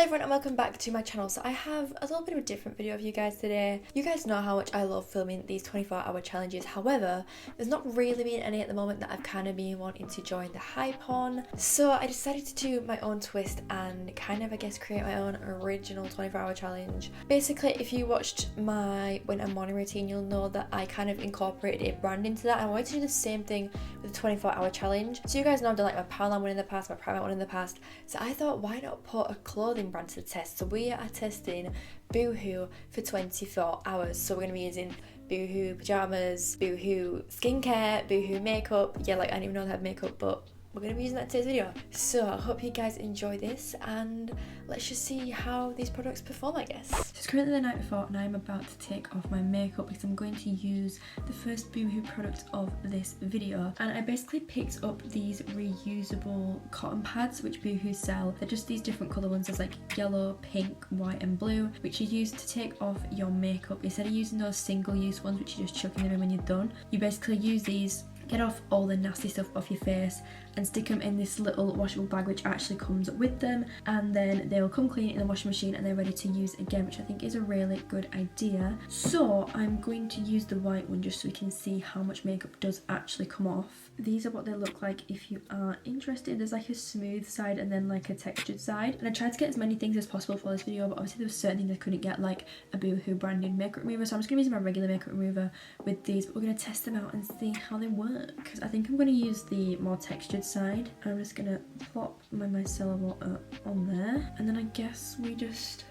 Hello everyone and welcome back to my channel. So I have a little bit of a different video of you guys today. You guys know how much I love filming these 24-hour challenges. However, there's not really been any at the moment that I've kind of been wanting to join the hype on. So I decided to do my own twist and kind of, I guess, create my own original 24-hour challenge. Basically, if you watched my winter morning routine, you'll know that I kind of incorporated a brand into that. And I wanted to do the same thing with the 24-hour challenge. So you guys know I've done like my Powerland one in the past, my Primark one in the past. So I thought, why not put a clothing brand to the test? So we are testing BOOHOO for 24 hours. So we're going to be using BOOHOO pyjamas, BOOHOO skincare, BOOHOO makeup. Yeah, like I didn't even know they had makeup, but we're going to be using that in today's video. So I hope you guys enjoy this and let's just see how these products perform, I guess. So it's currently the night before and I'm about to take off my makeup because I'm going to use the first BOOHOO product of this video. And I basically picked up these reusable cotton pads which BOOHOO sell. They're just these different colour ones. There's like yellow, pink, white and blue, which you use to take off your makeup. Instead of using those single use ones which you just chuck in the bin when you're done, you basically use these, get off all the nasty stuff off your face and stick them in this little washable bag which actually comes with them, and then they'll come clean in the washing machine and they're ready to use again, which I think is a really good idea. So I'm going to use the white one just so we can see how much makeup does actually come off. These are what they look like if you are interested. There's like a smooth side and then like a textured side, and I tried to get as many things as possible for this video, but obviously there were certain things I couldn't get, like a BOOHOO branded makeup remover, so I'm just going to be using my regular makeup remover with these, but we're going to test them out and see how they work. Because I think I'm going to use the more textured side. I'm just going to plop my micellar water on there, and then I guess we just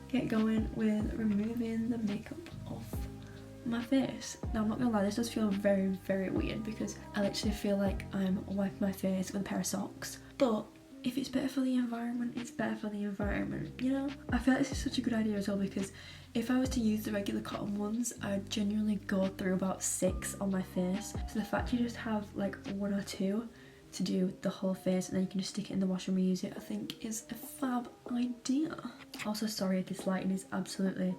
get going with removing the makeup off my face. Now I'm not gonna lie, this does feel very, very weird because I literally feel like I'm wiping my face with a pair of socks, but if it's better for the environment, it's better for the environment, you know? I feel like this is such a good idea as well because if I was to use the regular cotton ones, I'd genuinely go through about 6 on my face. So the fact you just have like 1 or 2 to do the whole face and then you can just stick it in the wash and reuse it, I think is a fab idea. Also, sorry if this lighting is absolutely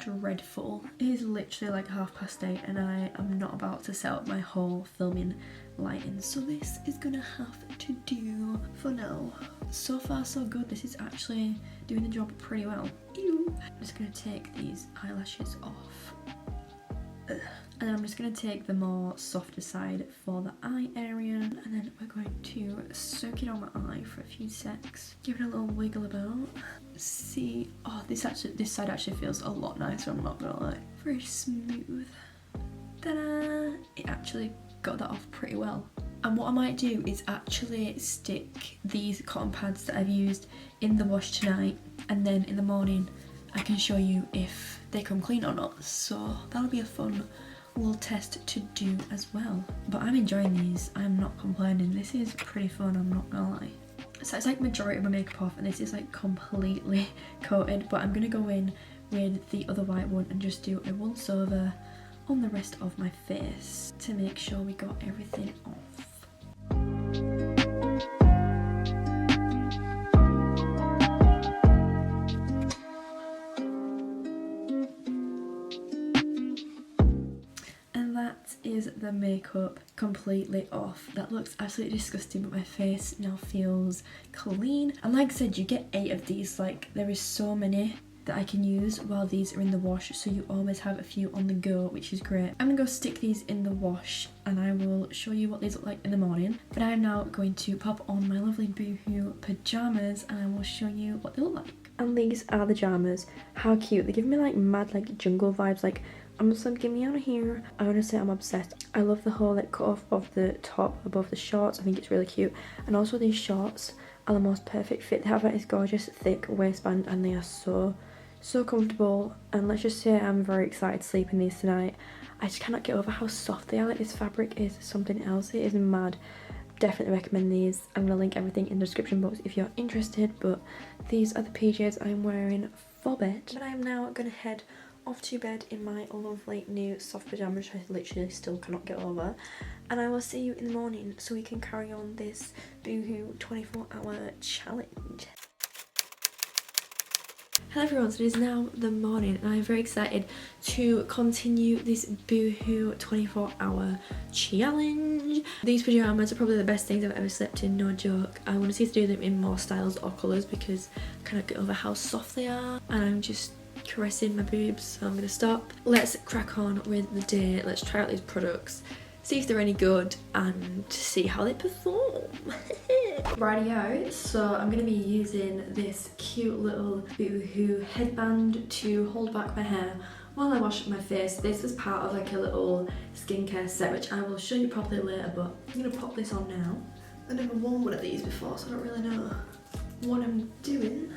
dreadful. It is literally like 8:30 and I am not about to set up my whole filming lighting, so this is gonna have to do for now. So far so good, this is actually doing the job pretty well. Ew. I'm just gonna take these eyelashes off. Ugh. And then I'm just going to take the more softer side for the eye area, and then we're going to soak it on my eye for a few secs. Give it a little wiggle about. See, oh, this side actually feels a lot nicer, I'm not gonna lie. Very smooth. Ta-da! It actually got that off pretty well. And what I might do is actually stick these cotton pads that I've used in the wash tonight, and then in the morning I can show you if they come clean or not. So that'll be a fun little test to do as well. But I'm enjoying these, I'm not complaining. This is pretty fun, I'm not gonna lie. So it's like majority of my makeup off and this is like completely coated, but I'm gonna go in with the other white one and just do a once over on the rest of my face to make sure we got everything off. Is the makeup completely off. That looks absolutely disgusting, but my face now feels clean. And like I said, you get 8 of these. Like, there is so many that I can use while these are in the wash, so you always have a few on the go, which is great. I'm gonna go stick these in the wash and I will show you what these look like in the morning, but I am now going to pop on my lovely BOOHOO pyjamas and I will show you what they look like. And these are the pyjamas. How cute. They give me like mad like jungle vibes. Like, I'm just like, get me out of here. I honestly, I'm obsessed. I love the whole like cut off of the top above the shorts. I think it's really cute. And also these shorts are the most perfect fit. They have like this gorgeous thick waistband and they are so comfortable. And let's just say I'm very excited to sleep in these tonight. I just cannot get over how soft they are. Like, this fabric is something else. It is mad. Definitely recommend these. I'm gonna link everything in the description box if you're interested, but these are the PJs I'm wearing for bed. But I am now gonna head off to bed in my lovely new soft pyjamas, which I literally still cannot get over, and I will see you in the morning so we can carry on this BOOHOO 24-hour challenge. Hello everyone, so it is now the morning and I'm very excited to continue this Boohoo 24-hour challenge. These pyjamas are probably the best things I've ever slept in, no joke. I want to see to do them in more styles or colours because I cannot get over how soft they are and I'm just caressing my boobs, so I'm going to stop. Let's crack on with the day. Let's try out these products, see if they're any good and see how they perform. Rightio, so I'm going to be using this cute little Boohoo headband to hold back my hair while I wash my face. This is part of like a little skincare set which I will show you properly later, but I'm going to pop this on now. I've never worn one of these before, so I don't really know what I'm doing.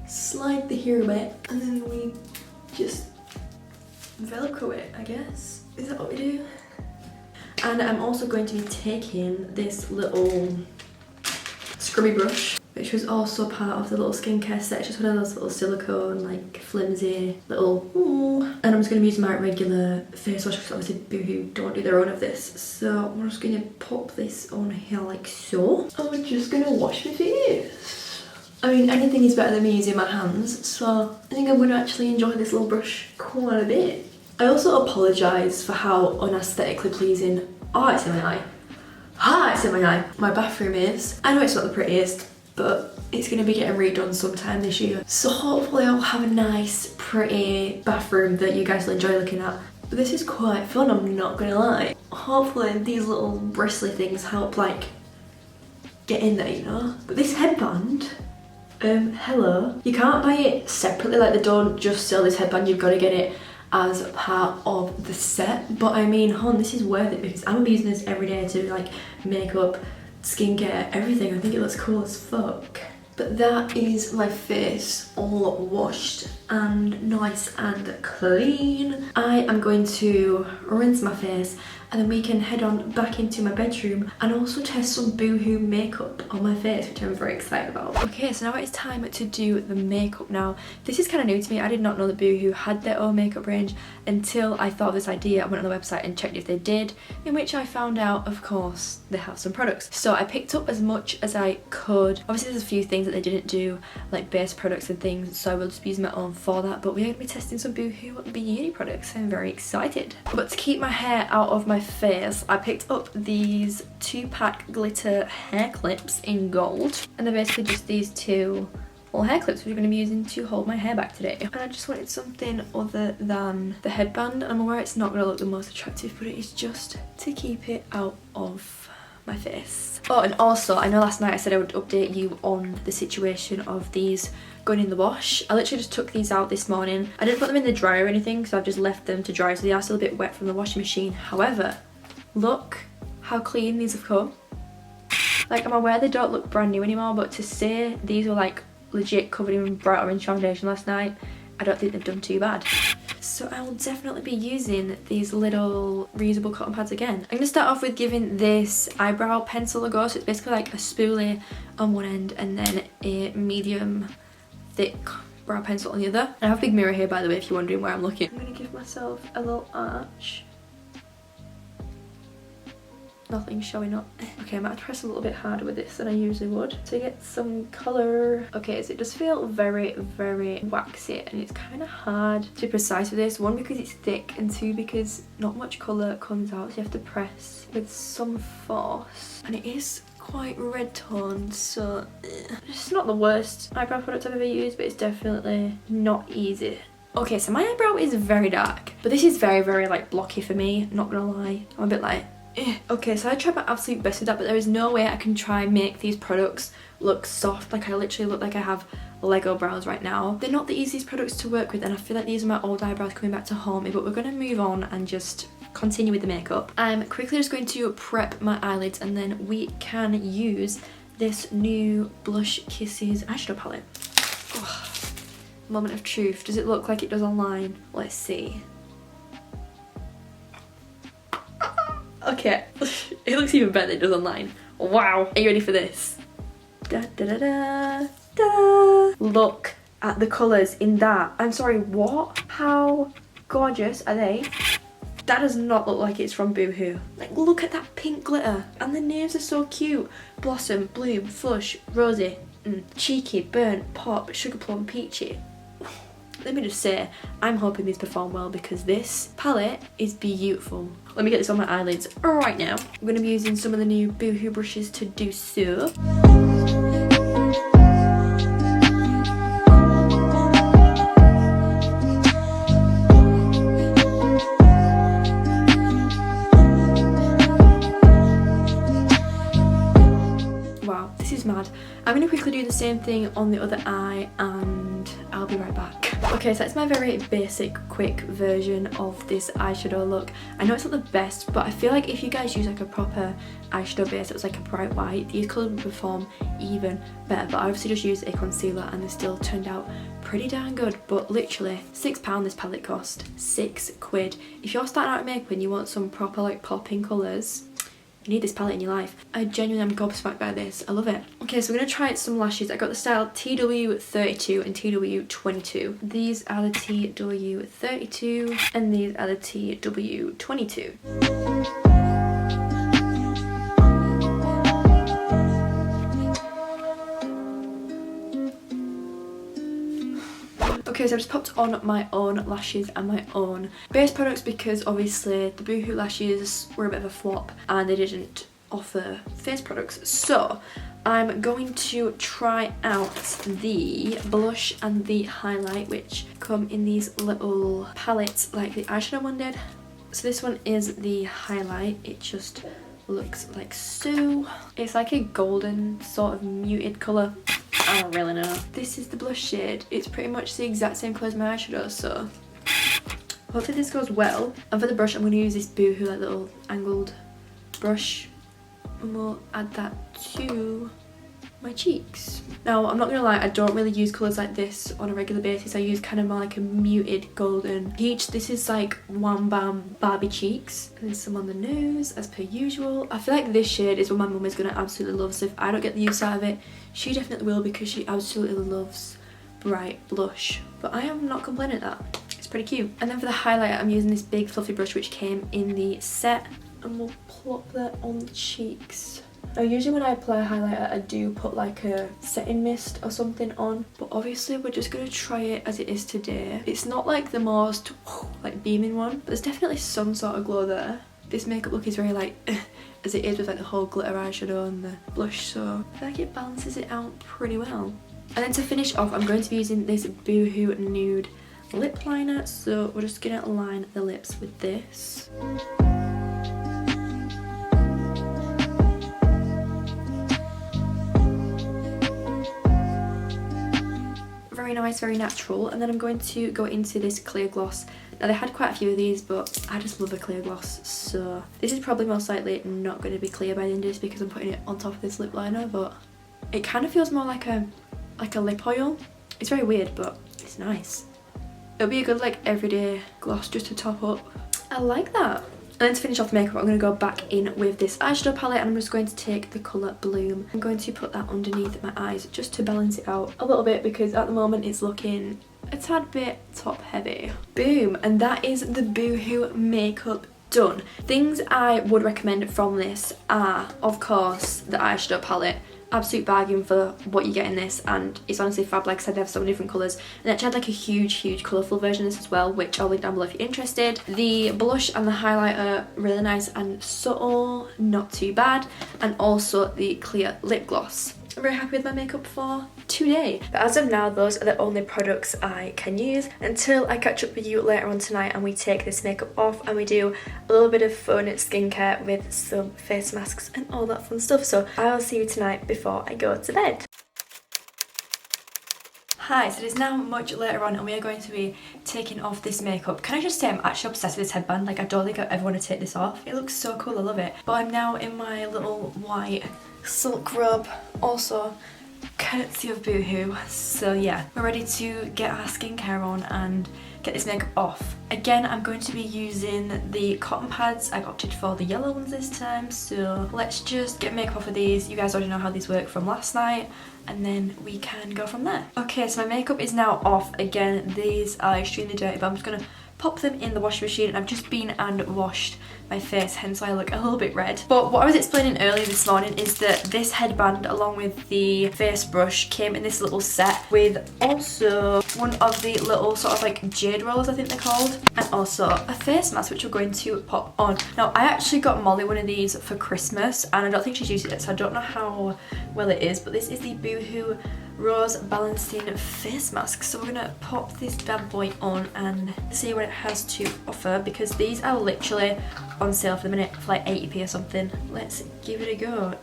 Slide the hair back and then we just velcro it, I guess. Is that what we do? And I'm also going to be taking this little scrubby brush, which was also part of the little skincare set. It's just one of those little silicone, like flimsy little, ooh. And I'm just going to be using my regular face wash because obviously Boohoo don't do their own of this. So I'm just going to pop this on here like so. I'm just going to wash my face. I mean, anything is better than me using my hands, so I think I'm going to actually enjoy this little brush quite a bit. I also apologise for how unaesthetically pleasing, oh it's in my eye, it's in my eye, my bathroom is. I know it's not the prettiest, but it's going to be getting redone sometime this year. So hopefully I'll have a nice, pretty bathroom that you guys will enjoy looking at. But this is quite fun, I'm not going to lie. Hopefully these little bristly things help like get in there, you know. But this headband, hello. You can't buy it separately, like they don't just sell this headband, you've got to get it as part of the set. But I mean, hon, this is worth it because I'm gonna be using this every day to like makeup, skincare, everything. I think it looks cool as fuck. But that is my face all washed and nice and clean. I am going to rinse my face and then we can head on back into my bedroom and also test some Boohoo makeup on my face, which I'm very excited about. Okay, so now it's time to do the makeup now. This is kind of new to me. I did not know that Boohoo had their own makeup range until I thought of this idea. I went on the website and checked if they did, in which I found out, of course, they have some products. So I picked up as much as I could. Obviously there's a few things that they didn't do, like base products and things, so I will just be using my own for that, but we're going to be testing some Boohoo beauty products. I'm very excited. But to keep my hair out of my face, I picked up these 2-pack glitter hair clips in gold, and they're basically just these two little hair clips which I'm going to be using to hold my hair back today. And I just wanted something other than the headband. I'm aware it's not going to look the most attractive, but it is just to keep it out of my face. Oh, and also I know last night I said I would update you on the situation of these going in the wash. I literally just took these out this morning. I didn't put them in the dryer or anything, so I've just left them to dry, so they are still a bit wet from the washing machine. However, look how clean these have come. Like, I'm aware they don't look brand new anymore, but to say these were like legit covered in bright orange foundation last night, I don't think they've done too bad. So I will definitely be using these little reusable cotton pads again. I'm going to start off with giving this eyebrow pencil a go. So it's basically like a spoolie on one end and then a medium thick brow pencil on the other. I have a big mirror here, by the way, if you're wondering where I'm looking. I'm going to give myself a little arch. Nothing's showing up. Okay, I might press a little bit harder with this than I usually would to get some colour. Okay, so it does feel very, very waxy and it's kind of hard to be precise with this. One, because it's thick, and two, because not much colour comes out, so you have to press with some force. And it is quite red toned, so it's not the worst eyebrow product I've ever used, but it's definitely not easy. Okay, so my eyebrow is very dark, but this is very, very like blocky for me, not gonna lie. I'm a bit like, okay, so I tried my absolute best with that, but there is no way I can try and make these products look soft. Like, I literally look like I have Lego brows right now. They're not the easiest products to work with, and I feel like these are my old eyebrows coming back to haunt me, but we're going to move on and just continue with the makeup. I'm quickly just going to prep my eyelids, and then we can use this new Blush Kisses eyeshadow palette. Oh, moment of truth. Does it look like it does online? Let's see. Okay, it looks even better than it does online. Wow, are you ready for this? Da, da, da, da, da. Look at the colours in that. I'm sorry, what? How gorgeous are they? That does not look like it's from Boohoo. Like, look at that pink glitter. And the names are so cute. Blossom, Bloom, Flush, Rosy. cheeky, burnt, pop, sugar plum, peachy. Let me just say, I'm hoping these perform well because this palette is beautiful. Let me get this on my eyelids right now. I'm going to be using some of the new BOOHOO brushes to do so. Wow, this is mad. I'm going to quickly do the same thing on the other eye and I'll be right back. Okay, so that's my very basic, quick version of this eyeshadow look. I know it's not the best, but I feel like if you guys use like a proper eyeshadow base that was like a bright white, these colours would perform even better. But I obviously just used a concealer and they still turned out pretty darn good. But literally, £6 this palette cost, £6. If you're starting out in makeup and you want some proper like popping colours, you need this palette in your life. I genuinely am gobsmacked by this. I love it. Okay, so we're going to try some lashes. I got the style TW32 and TW22. These are the TW32 and these are the TW22. Okay, so I just popped on my own lashes and my own base products because obviously the BOOHOO lashes were a bit of a flop and they didn't offer face products. So I'm going to try out the blush and the highlight, which come in these little palettes like the eyeshadow one did. So this one is the highlight. It just looks like so. It's like a golden sort of muted colour. I don't really know. This is the blush shade. It's pretty much the exact same colour as my eyeshadow, so hopefully this goes well. And for the brush, I'm going to use this BOOHOO like little angled brush and we'll add that to my cheeks. Now, I'm not going to lie, I don't really use colours like this on a regular basis. I use kind of more like a muted golden peach. This is like Wham Bam Barbie cheeks. And then some on the nose, as per usual. I feel like this shade is what my mum is going to absolutely love. So if I don't get the use out of it, she definitely will because she absolutely loves bright blush. But I am not complaining at that. It's pretty cute. And then for the highlighter, I'm using this big fluffy brush which came in the set. And we'll plop that on the cheeks. Now usually when I apply a highlighter I do put like a setting mist or something on, but obviously we're just going to try it as it is today. It's not like the most like beaming one, but there's definitely some sort of glow there. This makeup look is very like as it is with like the whole glitter eyeshadow and the blush, so I feel like it balances it out pretty well. And then to finish off I'm going to be using this BOOHOO nude lip liner, so we're just going to line the lips with this. Very nice, very natural. And then I'm going to go into this clear gloss. Now they had quite a few of these, but I just love a clear gloss, so this is probably most likely not going to be clear by the end of this because I'm putting it on top of this lip liner, but it kind of feels more like a lip oil. It's very weird, but it's nice. It'll be a good like everyday gloss just to top up. I like that. And then to finish off the makeup, I'm going to go back in with this eyeshadow palette and I'm just going to take the colour Bloom. I'm going to put that underneath my eyes just to balance it out a little bit because at the moment it's looking a tad bit top heavy. Boom! And that is the BOOHOO makeup done. Things I would recommend from this are, of course, the eyeshadow palette. Absolute bargain for what you get in this, and it's honestly fab. Like I said, they have so many different colours, and actually had like a huge colourful version of this as well, which I'll link down below if you're interested. The blush and the highlighter, really nice and subtle, not too bad, and also the clear lip gloss. I'm very happy with my makeup for today. But as of now, those are the only products I can use until I catch up with you later on tonight and we take this makeup off and we do a little bit of fun skincare with some face masks and all that fun stuff. So I'll see you tonight before I go to bed. Hi, so it is now much later on and we are going to be taking off this makeup. Can I just say I'm actually obsessed with this headband? Like I don't think I ever want to take this off. It looks so cool, I love it. But I'm now in my little white silk robe, also courtesy of BOOHOO. So yeah, we're ready to get our skincare on and get this makeup off. Again, I'm going to be using the cotton pads. I've opted for the yellow ones this time, so let's just get makeup off of these. You guys already know how these work from last night, and then we can go from there. Okay, so my makeup is now off. Again, these are extremely dirty, but I'm just gonna pop pop them in the washing machine, and I've just been and washed my face, hence why I look a little bit red. But what I was explaining earlier this morning is that this headband along with the face brush came in this little set with also one of the little sort of like jade rollers, I think they're called, and also a face mask which we're going to pop on. Now I actually got Molly one of these for Christmas and I don't think she's used it, so I don't know how well it is, but this is the BOOHOO Rose Balancing Face Mask. So we're gonna pop this bad boy on and see what it has to offer, because these are literally on sale for the minute for like 80p or something. Let's give it a go.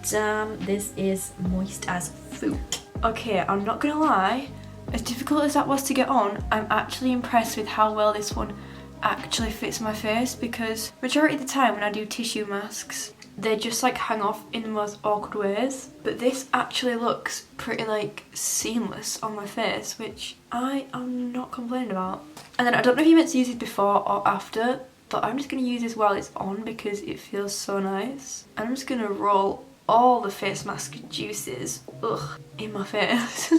Damn, this is moist as fuck. Okay, I'm not gonna lie, as difficult as that was to get on, I'm actually impressed with how well this one actually fits my face, because majority of the time when I do tissue masks, they just like hang off in the most awkward ways, but this actually looks pretty like seamless on my face, which I am not complaining about. And then I don't know if you meant to use it before or after, but I'm just going to use this while it's on because it feels so nice. And I'm just going to roll all the face mask juices in my face.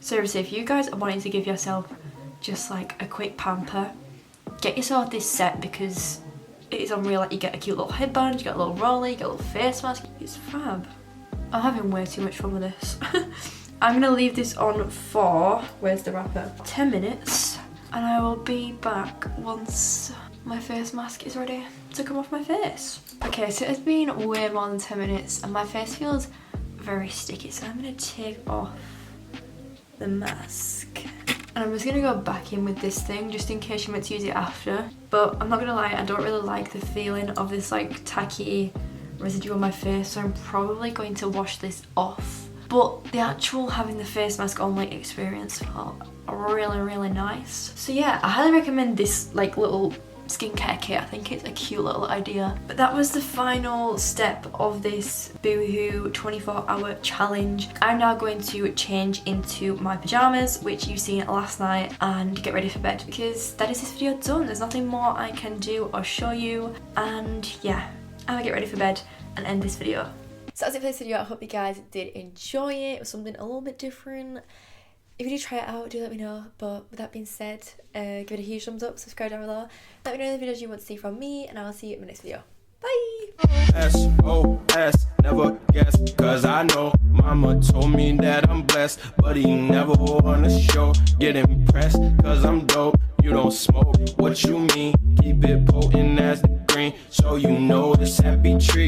Seriously, if you guys are wanting to give yourself just like a quick pamper, get yourself this set, because it is unreal. Like, you get a cute little headband, you get a little roller, you get a little face mask. It's fab. I'm having way too much fun with this. I'm gonna leave this on for, where's the wrapper? 10 minutes, and I will be back once my face mask is ready to come off my face. Okay, so it's been way more than 10 minutes and my face feels very sticky, so I'm gonna take off the mask. And I'm just gonna go back in with this thing just in case you meant to use it after. But I'm not gonna lie, I don't really like the feeling of this like tacky residue on my face, so I'm probably going to wash this off. But the actual having the face mask on like experience felt really nice. So yeah, I highly recommend this like little skincare kit. I think it's a cute little idea. But that was the final step of this BOOHOO 24-hour challenge. I'm now going to change into my pajamas, which you've seen last night, and get ready for bed, because that is this video done. There's nothing more I can do or show you, and yeah, I'm gonna get ready for bed and end this video. So that's it for this video. I hope you guys did enjoy it. It was something a little bit different. If you do try it out, do let me know. But with that being said, give it a huge thumbs up, subscribe down below, let me know the videos you want to see from me, and I'll see you in my next video. Bye! S.O.S. never guess, cause I know mama told me that I'm blessed, but he never wanna show. Get impressed, cause I'm dope. You don't smoke, what you mean? Keep it potent as the green, so you know it's Happytree.